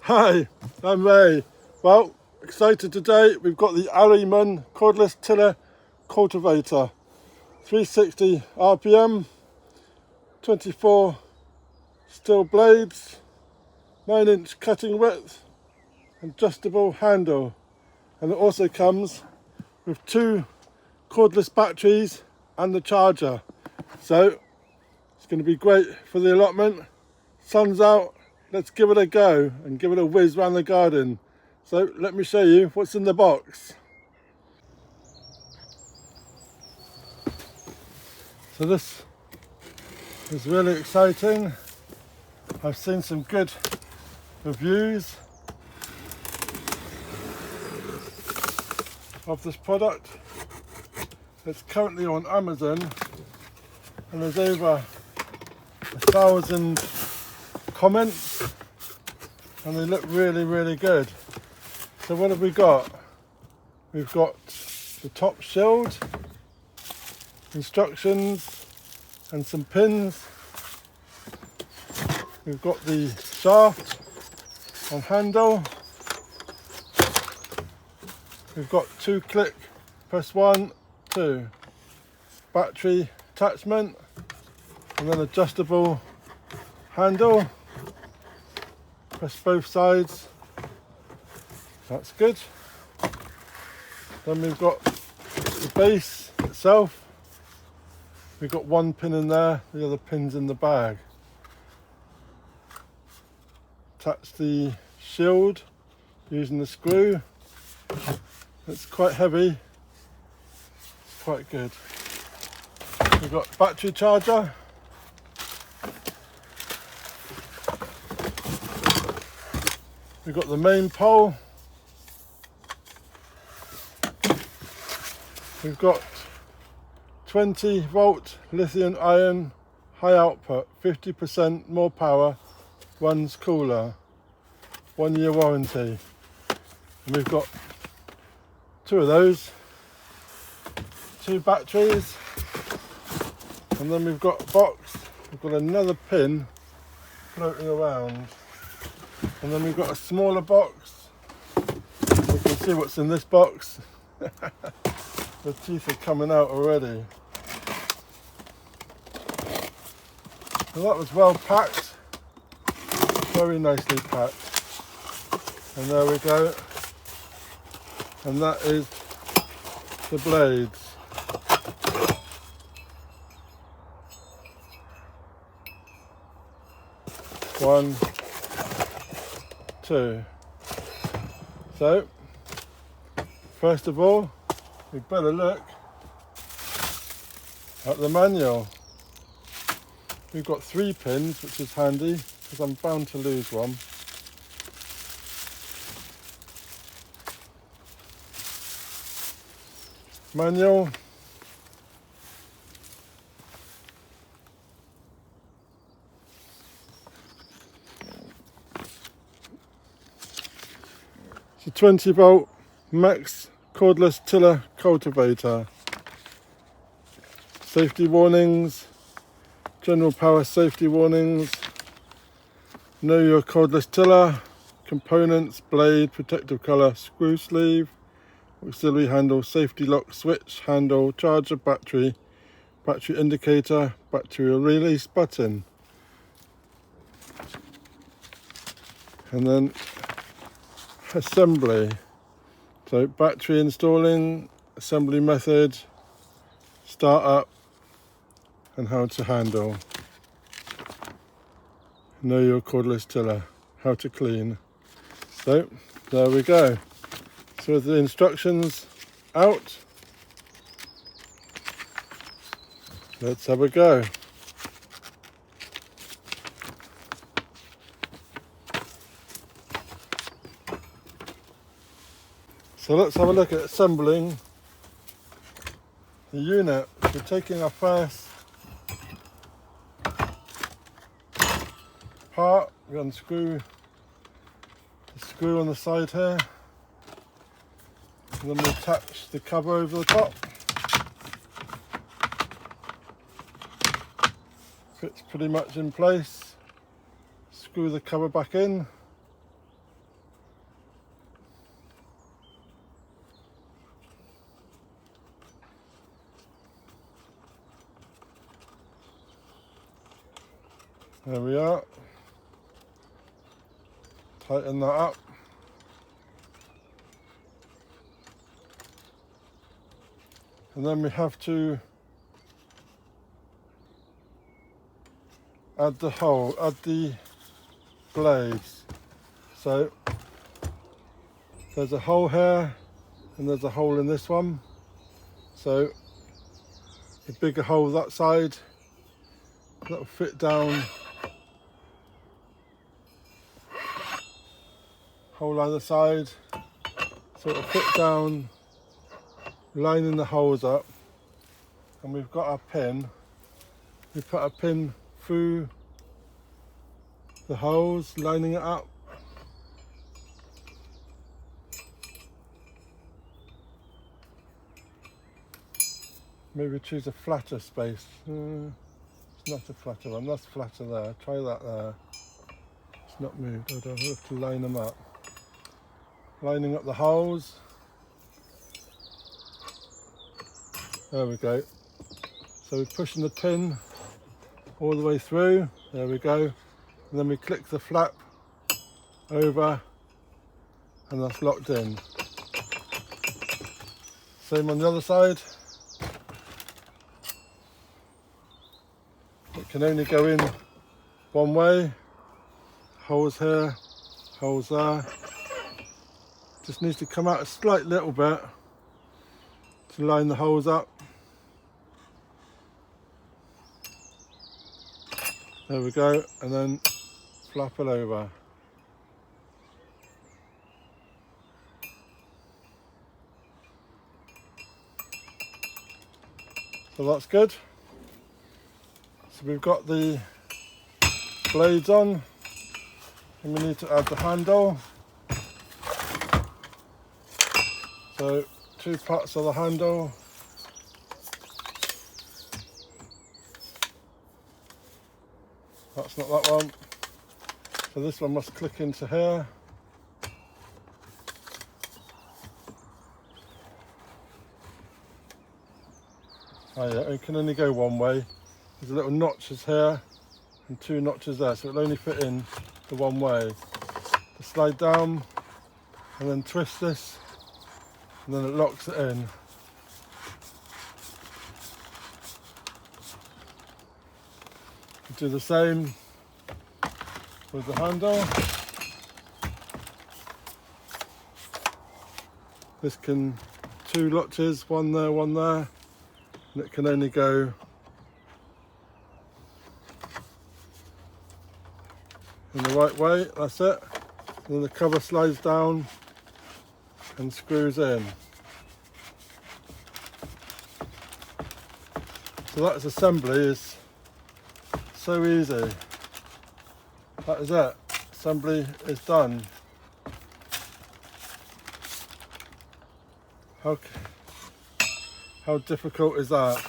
Hi, I'm Ray. Well, excited today. We've got the Alloyman Cordless Tiller Cultivator. 360 RPM, 24 steel blades, 9-inch cutting width, adjustable handle. And it also comes with 2 cordless batteries and the charger. So it's going to be great for the allotment. Sun's out. Let's give it a go and give it a whiz around the garden. So let me show you what's in the box. So this is really exciting. I've seen some good reviews of this product. It's currently on Amazon and there's over 1,000 comments and they look really good. So what have we got? We've got the top shield, instructions and some pins. We've got the shaft and handle. We've got 2-click, press 1, 2. Battery attachment and then adjustable handle. Press both sides. That's good. Then we've got the base itself. We've got 1 pin in there, the other pin's in the bag. Attach the shield using the screw. It's quite heavy. It's quite good. We've got battery charger. We've got the main pole. We've got 20 volt lithium ion high output, 50% more power, runs cooler, 1-year warranty. And we've got 2 of those, 2 batteries, and then we've got a box. We've got another pin floating around. And then we've got a smaller box. You can see what's in this box. The teeth are coming out already. So that was well packed. Very nicely packed. And there we go. And that is the blades. One, 2. So, first of all, we better look at the manual. We've got 3 pins, which is handy because I'm bound to lose one. Manual. It's a 20 volt max cordless tiller cultivator. Safety warnings, general power safety warnings, know your cordless tiller, components, blade, protective colour, screw sleeve, auxiliary handle, safety lock, switch, handle, charger, battery, battery indicator, battery release button. And then assembly. So battery installing, assembly method, start up, and how to handle. Know your cordless tiller, how to clean. So there we go. So with the instructions out, let's have a go. So let's have a look at assembling the unit. We're taking our first part. We unscrew the screw on the side here, and then we attach the cover over the top. Fits pretty much in place. Screw the cover back in. There we are. Tighten that up. And then we have to add the blades. So there's a hole here and there's a hole in this one. So a bigger hole that side, that will fit down. Hole either side, so it'll fit down, lining the holes up. And we've got our pin. We put a pin through the holes, lining it up. Maybe choose a flatter space. It's not a flatter one, that's flatter there. Try that there. It's not moved. I'll have to line them up. Lining up the holes. There we go. So we're pushing the pin all the way through. There we go. And then we click the flap over and that's locked in. Same on the other side. It can only go in one way. Holes here, holes there. Just needs to come out a slight little bit to line the holes up. There we go, and then flap it over. So that's good. So we've got the blades on, and we need to add the handle. So 2 parts of the handle. That's not that one. So this one must click into here. Oh yeah, it can only go one way. There's a little notches here and 2 notches there, so it'll only fit in the one way. To slide down and then twist this, and then it locks it in. Do the same with the handle. This can 2 notches, one there, and it can only go in the right way. That's it. And then the cover slides down and screws in. So that assembly is so easy. That is it. Assembly is done. How difficult is that?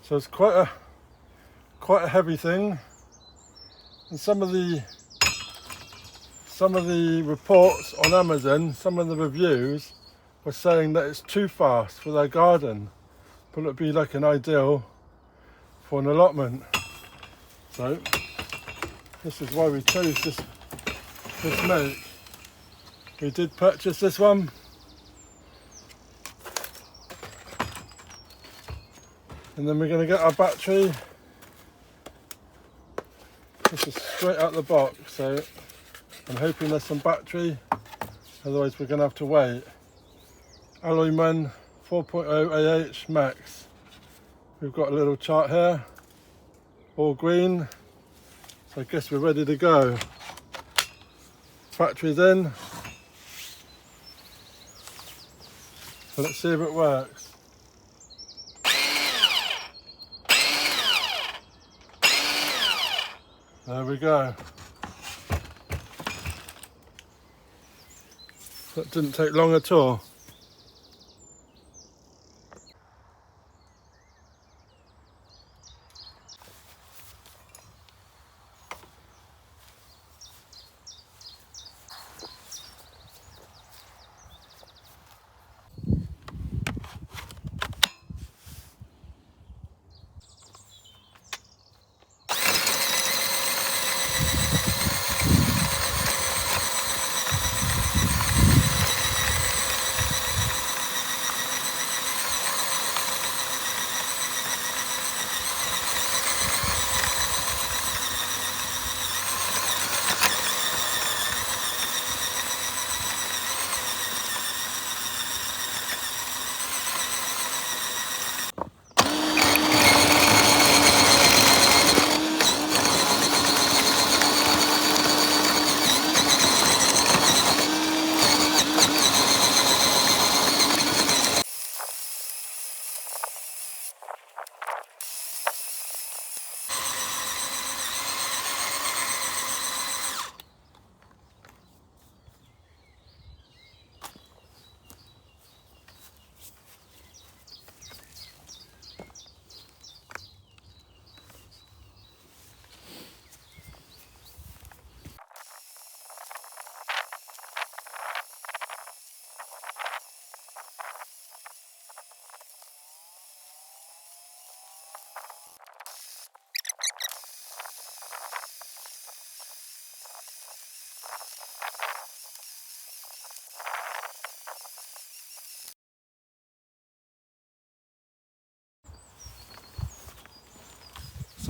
So it's quite a heavy thing, and some of the reports on Amazon, some of the reviews were saying that it's too fast for their garden, but it'd be like an ideal for an allotment. So this is why we chose this make. We did purchase this one. And then we're going to get our battery. This is straight out the box, so I'm hoping there's some battery, otherwise we're going to have to wait. Alloyman 4.0 AH max. We've got a little chart here, all green, so I guess we're ready to go. Battery's in, so let's see if it works. There we go. That didn't take long at all.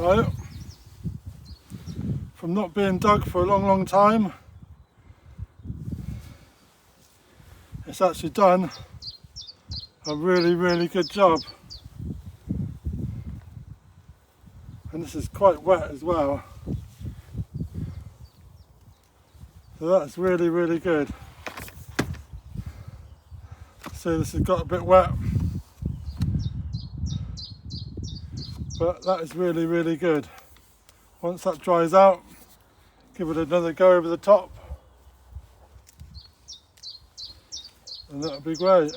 So, from not being dug for a long time, it's actually done a really good job. And this is quite wet as well. So that's really good. So this has got a bit wet, but that is really good. Once that dries out, give it another go over the top, and that'll be great.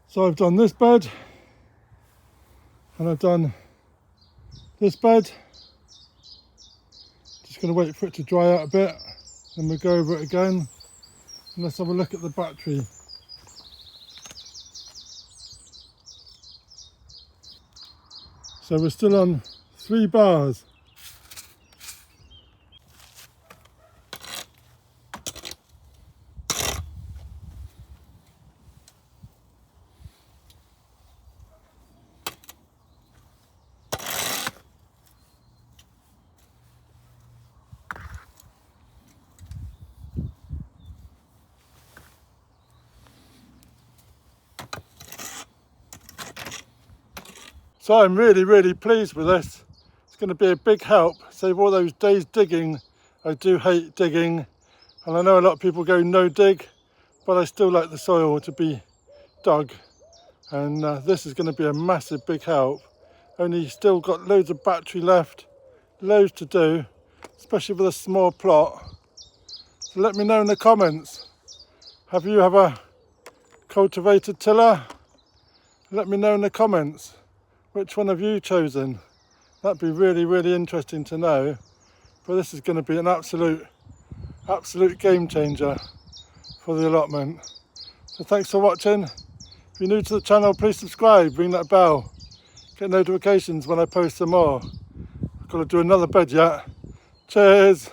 So I've done this bed, and I've done this bed. Just going to wait for it to dry out a bit, then we'll go over it again, and let's have a look at the battery. So we're still on 3 bars. So I'm really pleased with this. It's going to be a big help. Save all those days digging. I do hate digging, and I know a lot of people go no dig, but I still like the soil to be dug, and this is going to be a massive big help. Only still got loads of battery left, loads to do, especially with a small plot. So let me know in the comments, have you ever cultivated tiller? Let me know in the comments. Which one have you chosen? That'd be really interesting to know. But this is going to be an absolute game changer for the allotment. So thanks for watching. If you're new to the channel, please subscribe, ring that bell, get notifications when I post some more. I've got to do another bed yet. Cheers.